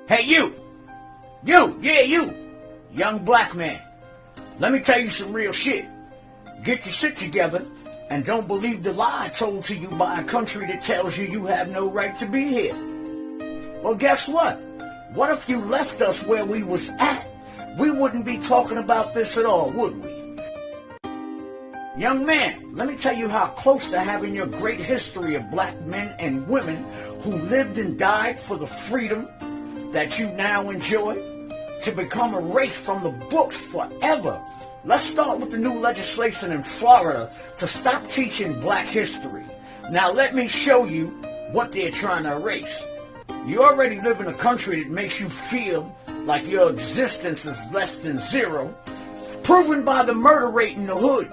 Hey you, you, young black man. Let me tell you some real shit. Get your shit together and don't believe the lie told to you by a country that tells you you have no right to be here. Well, guess what? What if you left us where we was at? We wouldn't be talking about this at all, would we? Young man, let me tell you how close to having your great history of black men and women who lived and died for the freedom that you now enjoy to become erased from the books forever. Let's start with the new legislation in Florida to stop teaching black history. Now let me show you what they're trying to erase. You already live in a country that makes you feel like your existence is less than zero, proven by the murder rate in the hood.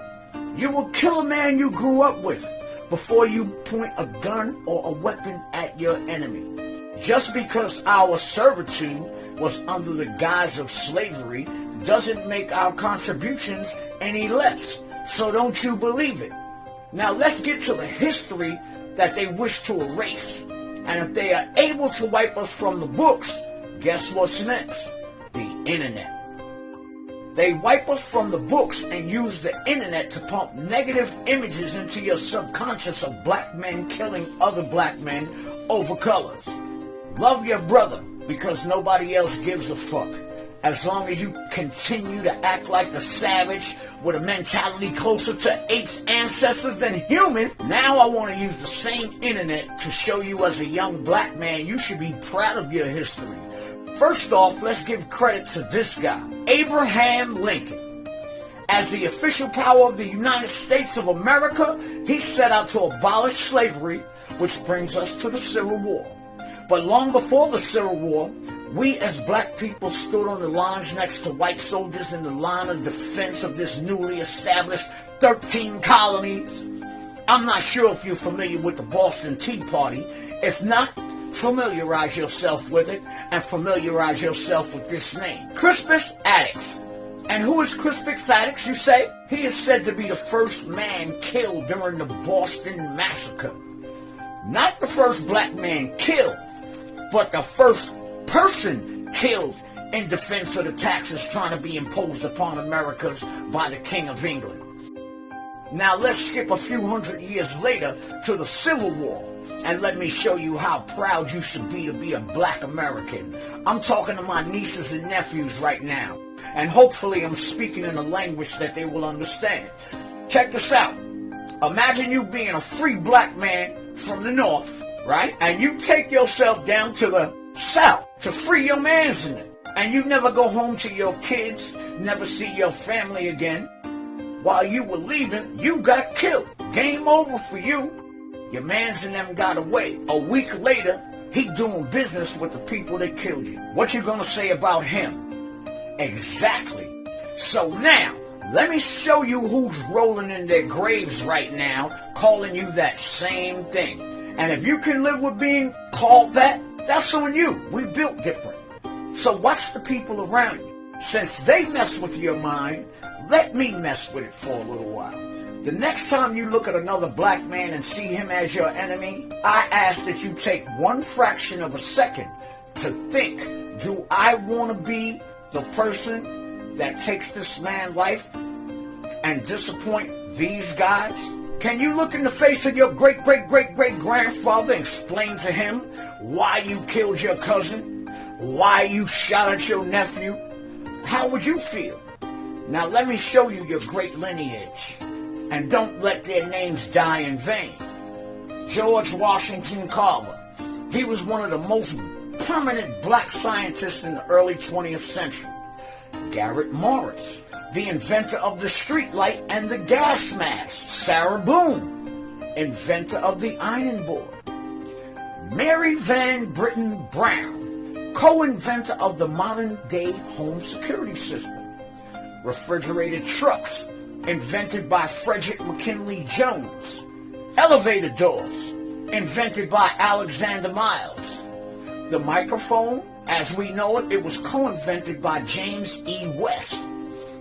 You will kill a man you grew up with before you point a gun or a weapon at your enemy. Just because our servitude was under the guise of slavery doesn't make our contributions any less. So don't you believe it. Now let's get to the history that they wish to erase. And if they are able to wipe us from the books, guess what's next? The internet. They wipe us from the books and use the internet to pump negative images into your subconscious of black men killing other black men over colors. Love your brother because nobody else gives a fuck. As long as you continue to act like the savage with a mentality closer to apes' ancestors than human, now I want to use the same internet to show you as a young black man you should be proud of your history. First off, let's give credit to this guy, Abraham Lincoln. As the official power of the United States of America, he set out to abolish slavery, which brings us to the Civil War. But long before the Civil War, we as black people stood on the lines next to white soldiers in the line of defense of this newly established 13 colonies. I'm not sure if you're familiar with the Boston Tea Party. If not, familiarize yourself with it and familiarize yourself with this name. Crispus Attucks. And who is Crispus Attucks, you say? He is said to be the first man killed during the Boston Massacre. Not the first black man killed, but the first person killed in defense of the taxes trying to be imposed upon Americans by the King of England. Now let's skip a few hundred years later to the Civil War, and let me show you how proud you should be to be a black American. I'm talking to my nieces and nephews right now, and hopefully I'm speaking in a language that they will understand. Check this out. Imagine you being a free black man from the north, right? And you take yourself down to the south to free your mans in it. And you never go home to your kids, never see your family again. While you were leaving, you got killed. Game over for you. Your mans and them got away. A week later, he doing business with the people that killed you. What you gonna say about him? Exactly. So now, let me show you who's rolling in their graves right now, calling you that same thing. And if you can live with being called that, that's on you. We built different. So watch the people around you. Since they mess with your mind, let me mess with it for a little while. The next time you look at another black man and see him as your enemy, I ask that you take one fraction of a second to think, do I want to be the person that takes this man's life and disappoint these guys? Can you look in the face of your great-great-great-great-grandfather and explain to him why you killed your cousin? Why you shot at your nephew? How would you feel? Now let me show you your great lineage. And don't let their names die in vain. George Washington Carver. He was one of the most prominent black scientists in the early 20th century. Garrett Morris, the inventor of the street light and the gas mask. Sarah Boone, inventor of the iron board. Mary Van Britten Brown, co-inventor of the modern-day home security system. Refrigerated trucks, invented by Frederick McKinley Jones. Elevator doors, invented by Alexander Miles. The microphone, as we know it, it was co-invented by James E. West.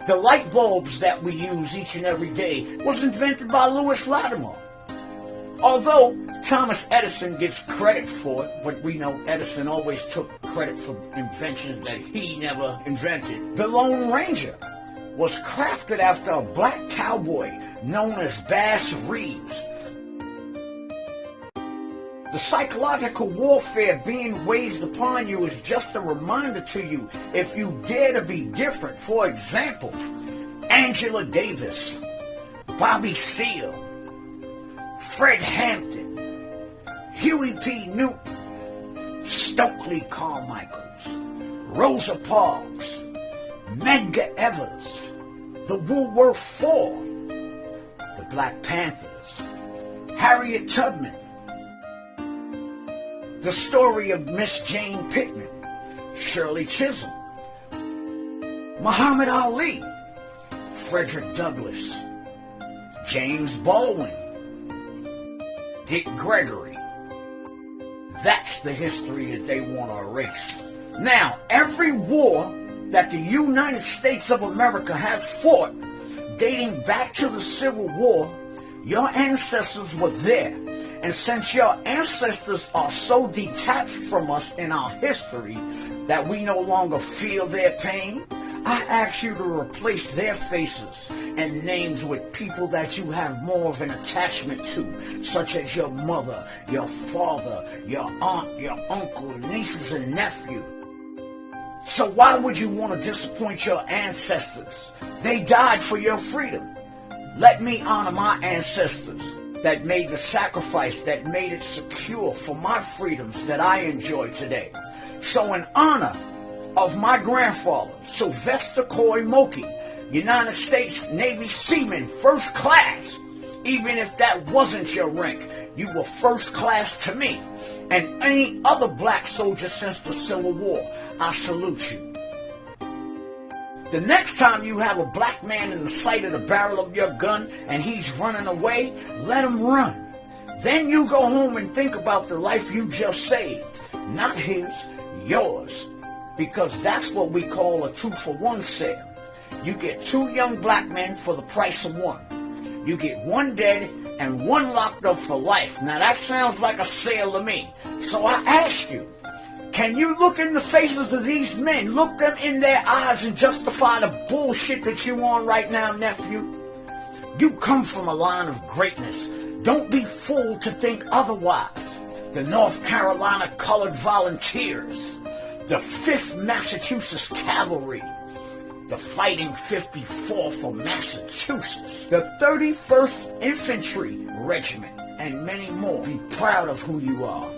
The light bulbs that we use each and every day was invented by Louis Latimer. Although Thomas Edison gets credit for it, but we know Edison always took credit for inventions that he never invented. The Lone Ranger was crafted after a black cowboy known as Bass Reeves. The psychological warfare being waged upon you is just a reminder to you if you dare to be different. For example, Angela Davis, Bobby Seale, Fred Hampton, Huey P. Newton, Stokely Carmichaels, Rosa Parks, Medgar Evers, the Woolworth Four, the Black Panthers, Harriet Tubman, the story of Miss Jane Pittman, Shirley Chisholm, Muhammad Ali, Frederick Douglass, James Baldwin, Dick Gregory. That's the history that they want to erase. Now, every war that the United States of America has fought, dating back to the Civil War, your ancestors were there. And since your ancestors are so detached from us in our history that we no longer feel their pain, I ask you to replace their faces and names with people that you have more of an attachment to, such as your mother, your father, your aunt, your uncle, nieces and nephews. So why would you want to disappoint your ancestors? They died for your freedom. Let me honor my ancestors that made the sacrifice, that made it secure for my freedoms that I enjoy today. So in honor of my grandfather, Sylvester Coy Moki, United States Navy Seaman, first class, even if that wasn't your rank, you were first class to me, and any other black soldier since the Civil War, I salute you. The next time you have a black man in the sight of the barrel of your gun and he's running away, let him run. Then you go home and think about the life you just saved. Not his, yours. Because that's what we call a 2-for-1 sale. You get 2 young black men for the price of 1. You get 1 dead and 1 locked up for life. Now that sounds like a sale to me. So I ask you, can you look in the faces of these men, look them in their eyes and justify the bullshit that you on right now, nephew? You come from a line of greatness. Don't be fooled to think otherwise. The North Carolina Colored Volunteers, the 5th Massachusetts Cavalry, the Fighting 54th of Massachusetts, the 31st Infantry Regiment, and many more. Be proud of who you are.